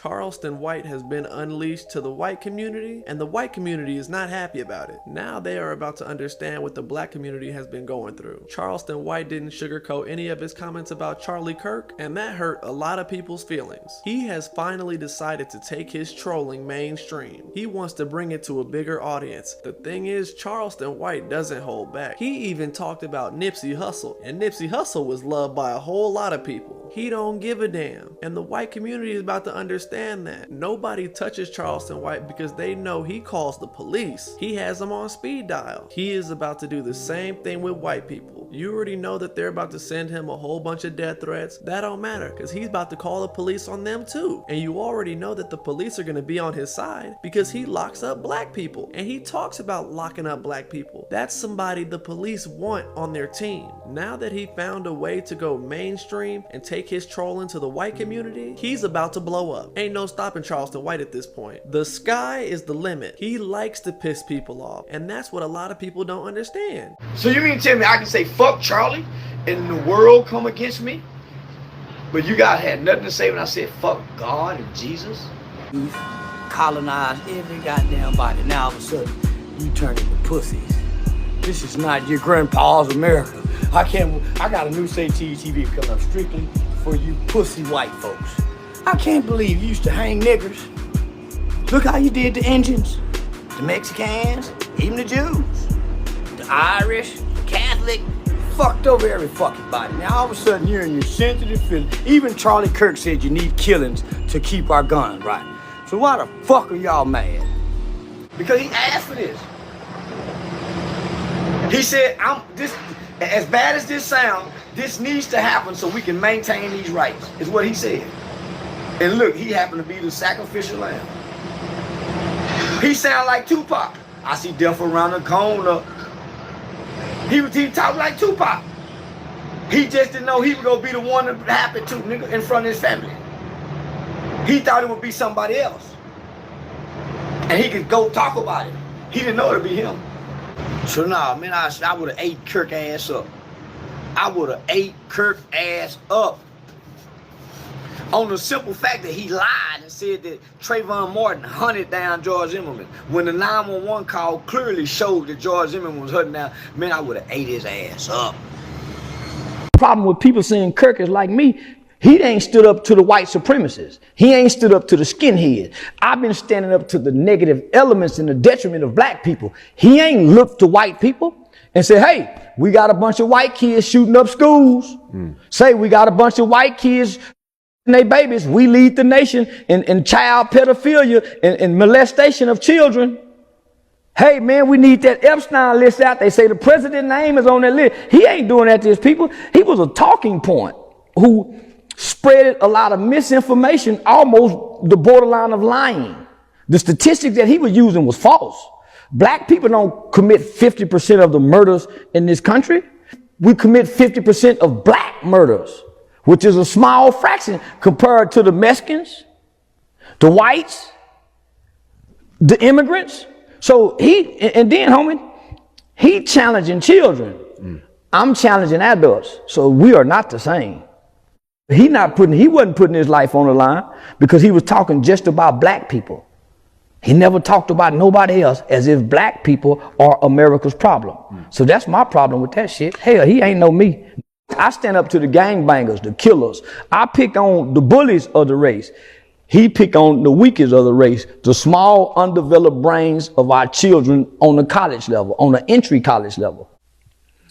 Charleston White has been unleashed to the white community, and the white community is not happy about it. Now they are about to understand what the black community has been going through. Charleston White didn't sugarcoat any of his comments about Charlie Kirk, and that hurt a lot of people's feelings. He has finally decided to take his trolling mainstream. He wants to bring it to a bigger audience. The thing is, Charleston White doesn't hold back. He even talked about Nipsey Hussle, and Nipsey Hussle was loved by a whole lot of people. He don't give a damn, and the white community is about to understand that. Nobody touches Charleston White because they know he calls the police. He has them on speed dial. He is about to do the same thing with white people. You already know that they're about to send him a whole bunch of death threats. That don't matter because he's about to call the police on them too. And you already know that the police are going to be on his side because he locks up black people, and he talks about locking up black people. That's somebody the police want on their team. Now that he found a way to go mainstream and take his trolling to the white community, he's about to blow up. Ain't no stopping Charleston White at this point. The sky is the limit. He likes to piss people off, and that's what a lot of people don't understand. So you mean to tell me I can say fuck Charlie and the world come against me? But you guys had nothing to say when I said fuck God and Jesus? You colonize every goddamn body. Now all of a sudden, you turn into pussies. This is not your grandpa's America. I got a new TV coming up strictly for you pussy white folks. I can't believe you used to hang niggers. Look how you did the Indians, the Mexicans, even the Jews, the Irish, the Catholic, fucked over every fucking body. Now all of a sudden you're in your sensitive feelings. Even Charlie Kirk said you need killings to keep our guns right. So why the fuck are y'all mad? Because he asked for this. He said, as bad as this sounds, this needs to happen so we can maintain these rights, is what he said. And look, he happened to be the sacrificial lamb. He sound like Tupac. I see death around the corner. He talked like Tupac. He just didn't know he was gonna be the one that happened to, nigga, in front of his family. He thought it would be somebody else. And he could go talk about it. He didn't know it'd be him. So nah, man, I would have ate Kirk ass up. I would have ate Kirk ass up. On the simple fact that he lied and said that Trayvon Martin hunted down George Zimmerman. When the 911 call clearly showed that George Zimmerman was hunting down, man, I would have ate his ass up. The problem with people saying Kirk is like me, he ain't stood up to the white supremacists. He ain't stood up to the skinheads. I've been standing up to the negative elements and the detriment of black people. He ain't looked to white people and said, hey, we got a bunch of white kids shooting up schools. Say we got a bunch of white kids and they babies. We lead the nation in child pedophilia and molestation of children. Hey, man, we need that Epstein list out. They say the president's name is on that list. He ain't doing that to his people. He was a talking point who spread a lot of misinformation, almost the borderline of lying. The statistics that he was using was false. Black people don't commit 50% of the murders in this country. We commit 50% of black murders, which is a small fraction compared to the Mexicans, the whites, the immigrants. So and then, homie, he challenging children. I'm challenging adults. So we are not the same. He wasn't putting his life on the line because he was talking just about black people. He never talked about nobody else as if black people are America's problem. So that's my problem with that shit. Hell, he ain't know me. I stand up to the gangbangers, the killers. I pick on the bullies of the race. He pick on the weakest of the race, the small, undeveloped brains of our children on the college level, on the entry college level.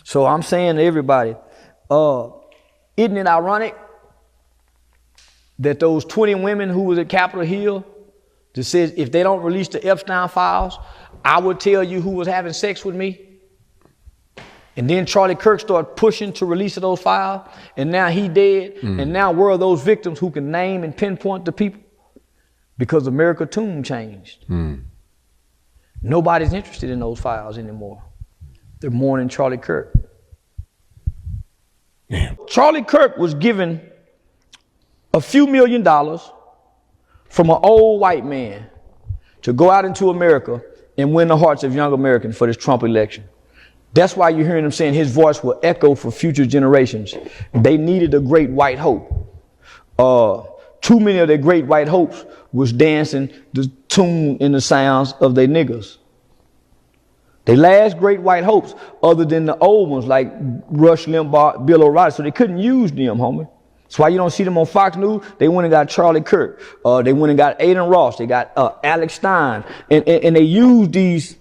So I'm saying to everybody, isn't it ironic that those 20 women who was at Capitol Hill that says if they don't release the Epstein files, I would tell you who was having sex with me? And then Charlie Kirk started pushing to release those files, and now he dead, and now where are those victims who can name and pinpoint the people? Because America's tune changed. Nobody's interested in those files anymore. They're mourning Charlie Kirk. Yeah. Charlie Kirk was given a few $1 million from an old white man to go out into America and win the hearts of young Americans for this Trump election. That's why you're hearing him saying his voice will echo for future generations. They needed a great white hope. Too many of their great white hopes was dancing the tune and the sounds of their niggas. They last great white hopes, other than the old ones like Rush Limbaugh, Bill O'Reilly, so they couldn't use them, homie. That's why you don't see them on Fox News. They went and got Charlie Kirk. They went and got Aiden Ross. They got Alex Stein, and they use these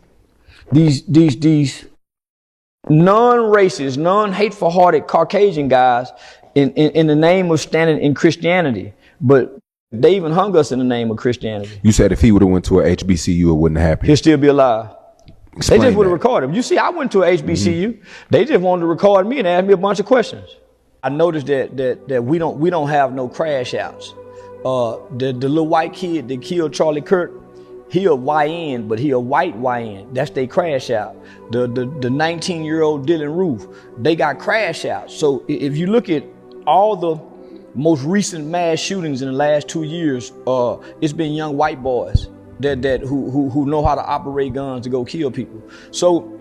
non-racist, non-hateful hearted Caucasian guys in the name of standing in Christianity. But they even hung us in the name of Christianity. You said if he would have went to a HBCU, it wouldn't happen. He'll still be alive. Explain they just would have that. recorded him. You see, I went to a HBCU. They just wanted to record me and ask me a bunch of questions. I noticed that we don't have no crash outs. The little white kid that killed Charlie Kirk, he a YN, but he a white YN. That's their crash out. The 19-year-old Dylan Roof, they got crash outs. So if you look at all the most recent mass shootings in the last 2 years, it's been young white boys who know how to operate guns to go kill people. So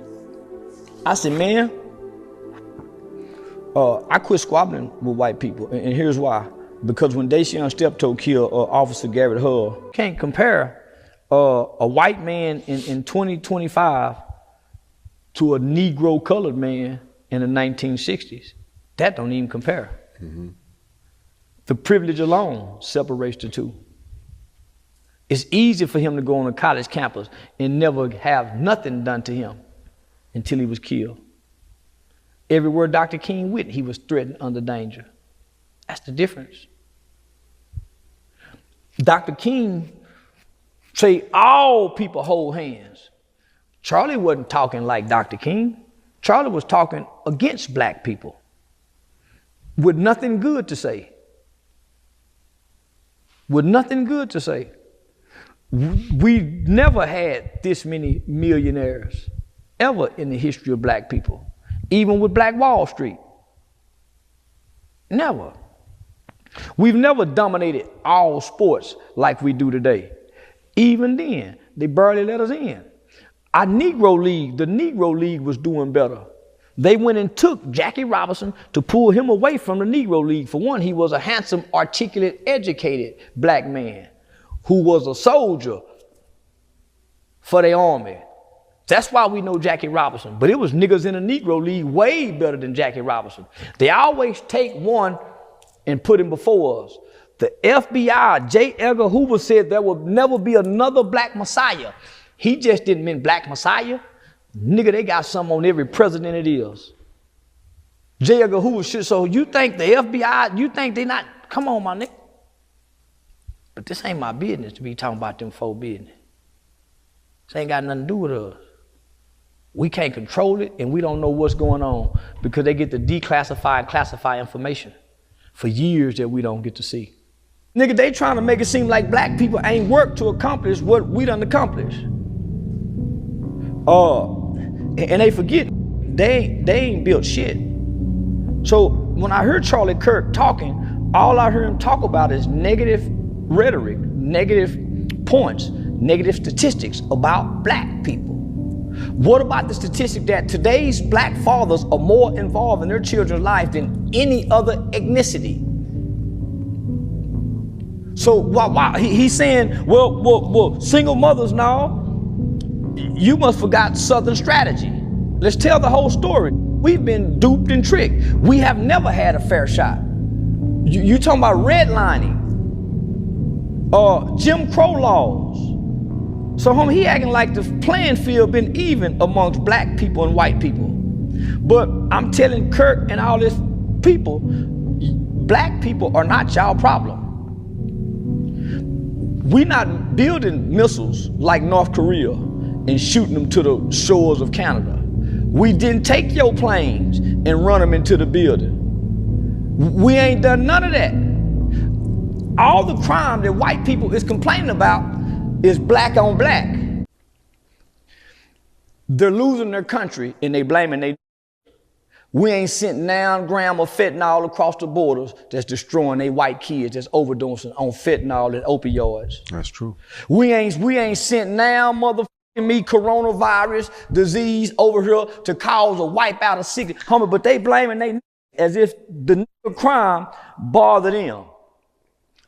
I said, man, I quit squabbling with white people, and here's why. Because when Dacian Steptoe killed Officer Garrett Hull, can't compare a white man in 2025 to a Negro colored man in the 1960s. That don't even compare. Mm-hmm. The privilege alone separates the two. It's easy for him to go on a college campus and never have nothing done to him until he was killed. Everywhere Dr. King went, he was threatened under danger. That's the difference. Dr. King say all people hold hands. Charlie wasn't talking like Dr. King. Charlie was talking against black people with nothing good to say. With nothing good to say. We never had this many millionaires ever in the history of black people, even with Black Wall Street. Never. We've never dominated all sports like we do today. Even then, they barely let us in. Our Negro League, the Negro League was doing better. They went and took Jackie Robinson to pull him away from the Negro League. For one, he was a handsome, articulate, educated black man who was a soldier for the army. That's why we know Jackie Robinson. But it was niggas in the Negro League way better than Jackie Robinson. They always take one and put him before us. The FBI, J. Edgar Hoover said there will never be another black messiah. He just didn't mean black messiah. Nigga, they got some on every president it is. J. Edgar Hoover shit. So you think the FBI, you think they not, come on, my nigga. But this ain't my business to be talking about them folk business. This ain't got nothing to do with us. We can't control it, and we don't know what's going on because they get to declassify and classify information for years that we don't get to see. Nigga, they trying to make it seem like black people ain't worked to accomplish what we done accomplished. And they forget they ain't built shit. So when I heard Charlie Kirk talking, all I heard him talk about is negative rhetoric, negative points, negative statistics about black people. What about the statistic that today's black fathers are more involved in their children's life than any other ethnicity? So while he's saying, well, single mothers now, you must forgot Southern strategy. Let's tell the whole story. We've been duped and tricked. We have never had a fair shot. You talking about redlining, Jim Crow laws. So homie, he acting like the playing field been even amongst black people and white people. But I'm telling Kirk and all this people, black people are not y'all problem. We're not building missiles like North Korea and shooting them to the shores of Canada. We didn't take your planes and run them into the building. We ain't done none of that. All the crime that white people is complaining about is black on black. They're losing their country and they blaming they. We ain't sent 9 grams of fentanyl across the borders that's destroying they white kids that's overdosing on fentanyl and opioids. That's true. We ain't sent now motherfucking me coronavirus disease over here to cause a wipe out of sickness. Homie, but they blaming they as if the crime bothered them.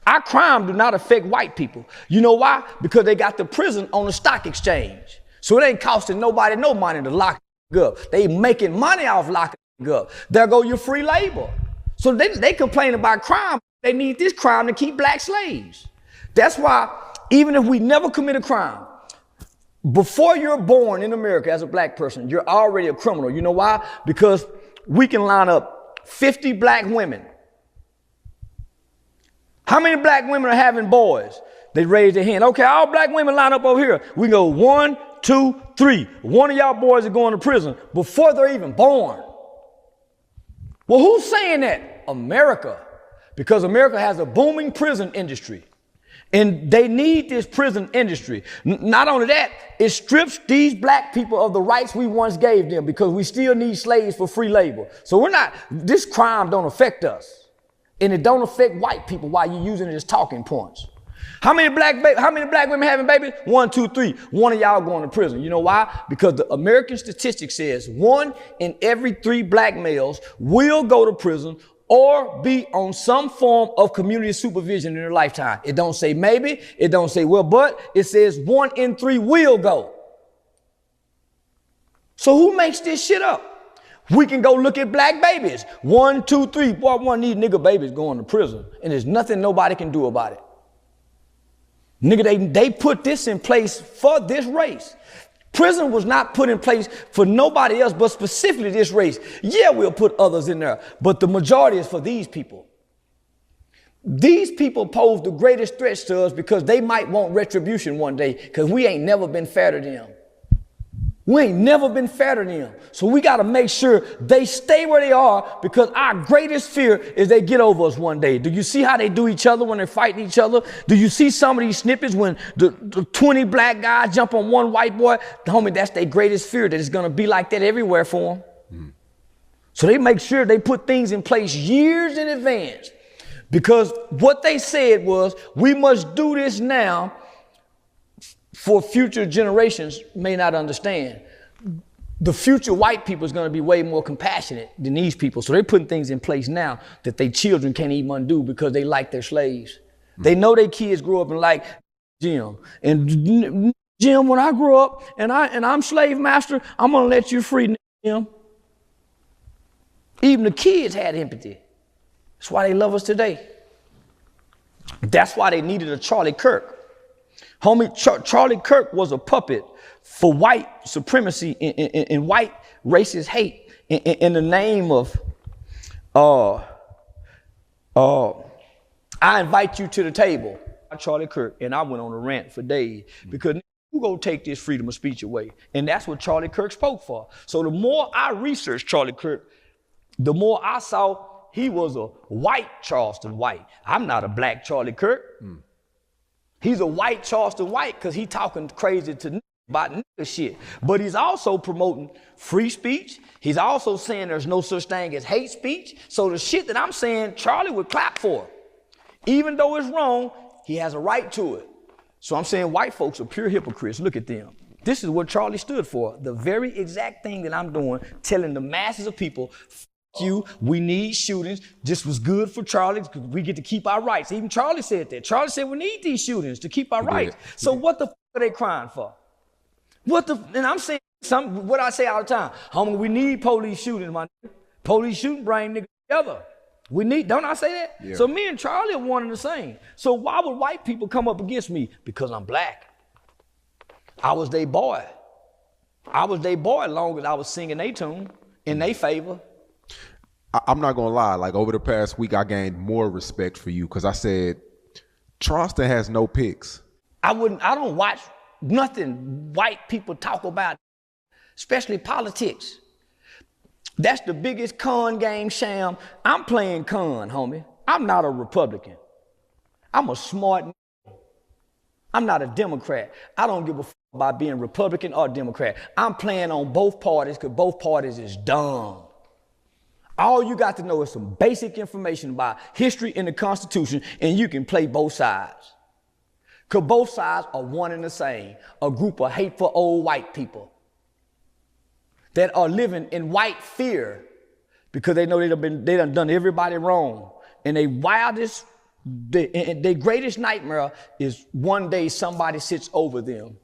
Our crime do not affect white people. You know why? Because they got the prison on the stock exchange. So it ain't costing nobody no money to lock up. They making money off locking up. There go your free labor. So they complain about crime. They need this crime to keep black slaves. That's why even if we never commit a crime, before you're born in America as a black person, you're already a criminal. You know why? Because we can line up 50 black women. How many black women are having boys? They raise their hand. Okay, all black women line up over here. We go 1, 2, 3. One of y'all boys are going to prison before they're even born. Well, who's saying that? America. Because America has a booming prison industry. And they need this prison industry. Not only that, it strips these black people of the rights we once gave them because we still need slaves for free labor. So this crime don't affect us. And it don't affect white people while you're using it as talking points. How many black women having babies? 1, 2, 3. One of y'all going to prison. You know why? Because the American statistic says 1 in every 3 black males will go to prison or be on some form of community supervision in their lifetime. It don't say maybe, it don't say well, but it says 1 in 3 will go. So who makes this shit up? We can go look at black babies. 1, 2, 3. Boy, one of these nigga babies going to prison, and there's nothing nobody can do about it. Nigga, they put this in place for this race. Prison was not put in place for nobody else, but specifically this race. Yeah, we'll put others in there, but the majority is for these people. These people pose the greatest threats to us because they might want retribution one day because we ain't never been fair to them. We ain't never been fair to them. So we got to make sure they stay where they are because our greatest fear is they get over us one day. Do you see how they do each other when they're fighting each other? Do you see some of these snippets when the 20 black guys jump on one white boy? Homie, that's their greatest fear, that it's going to be like that everywhere for them. So they make sure they put things in place years in advance because what they said was, we must do this now for future generations may not understand. The future white people is going to be way more compassionate than these people. So they're putting things in place now that their children can't even undo because they like their slaves. They know their kids grow up and like Jim. And Jim, when I grow up and I'm slave master, I'm going to let you free, Jim. Even the kids had empathy. That's why they love us today. That's why they needed a Charlie Kirk. Homie, Charlie Kirk was a puppet for white supremacy and white racist hate in the name of, I invite you to the table. Charlie Kirk, and I went on a rant for days because who gonna take this freedom of speech away? And that's what Charlie Kirk spoke for. So the more I researched Charlie Kirk, the more I saw he was a white Charleston White. I'm not a black Charlie Kirk. He's a white Charleston White because he talking crazy to about nigga shit. But he's also promoting free speech. He's also saying there's no such thing as hate speech. So the shit that I'm saying, Charlie would clap for. Even though it's wrong, he has a right to it. So I'm saying white folks are pure hypocrites. Look at them. This is what Charlie stood for. The very exact thing that I'm doing, telling the masses of people, you, we need shootings. This was good for Charlie because we get to keep our rights. Even Charlie said that. Charlie said we need these shootings to keep our rights. So what the are they crying for? And I'm saying what I say all the time. Homie, we need police shootings, my nigga. Police shooting bring niggas together. We need, don't I say that? Yeah. So me and Charlie are one and the same. So why would white people come up against me? Because I'm black. I was their boy. I was their boy as long as I was singing their tune in their favor. I'm not gonna lie, like over the past week I gained more respect for you because I said Charleston has no picks. I don't watch nothing white people talk about, especially politics. That's the biggest con game sham. I'm playing con, homie. I'm not a Republican. I'm a smart. I'm not a Democrat. I don't give a fuck about being Republican or Democrat. I'm playing on both parties because both parties is dumb. All you got to know is some basic information about history and the Constitution, and you can play both sides. Because both sides are one and the same, a group of hateful old white people that are living in white fear because they know they done done everybody wrong. And they wildest Their greatest nightmare is one day somebody sits over them